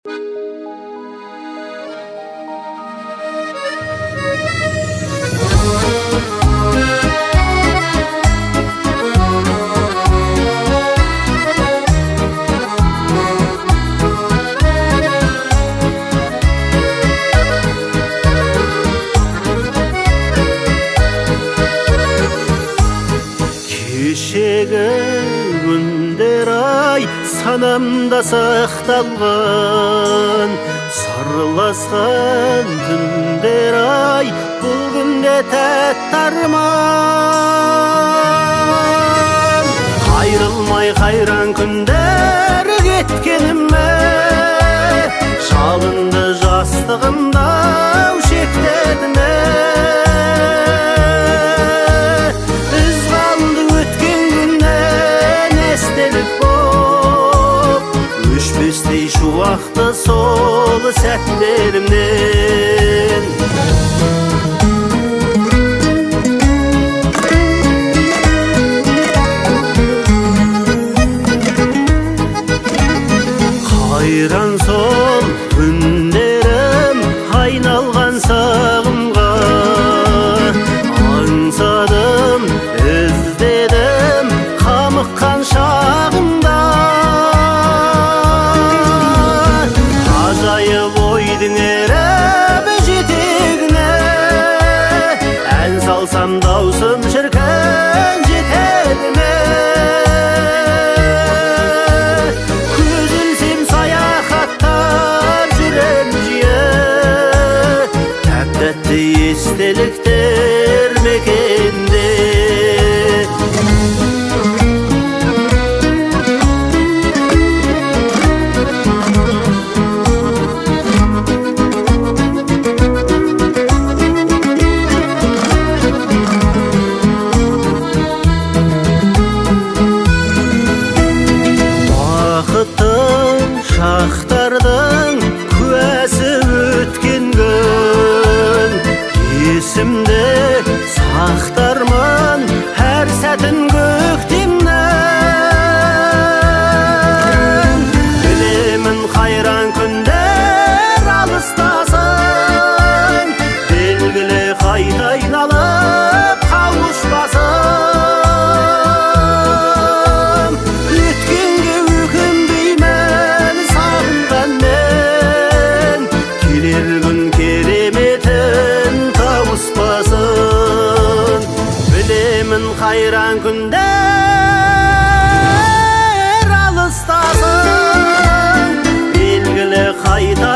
Kешегі күндер ай санамда сақталған, сырласқан түндер ай бұл күнде тәтті арман. Қайрылмай қайран күндер кеткеніме, жалынды жастығымда шектеді ме? Өшпестей шуақты сол сәттерімнен. Қайран сол күндерім айналған сағымға, аңсадым, іздедім қамыққан шағымда. Ажайып ойдың әрі жетегіне, ән салсам даусым шіркін жетеді ме? Көз ілсем саяхаттар жүрем жиі, тәп-тәтті естеліктер мекенде. Шақтардың куәсі өткен күн, есімде сақтармын әр сәтін көктемнің. Білемін қайран күндер алыстасын, белгілі қайта айналып қауышпасын. Өткенге өкінбеймін сағынғанмен, келер күн кереметін тауыспасын. Білемін қайран күндер алыстасын, белгілі қайта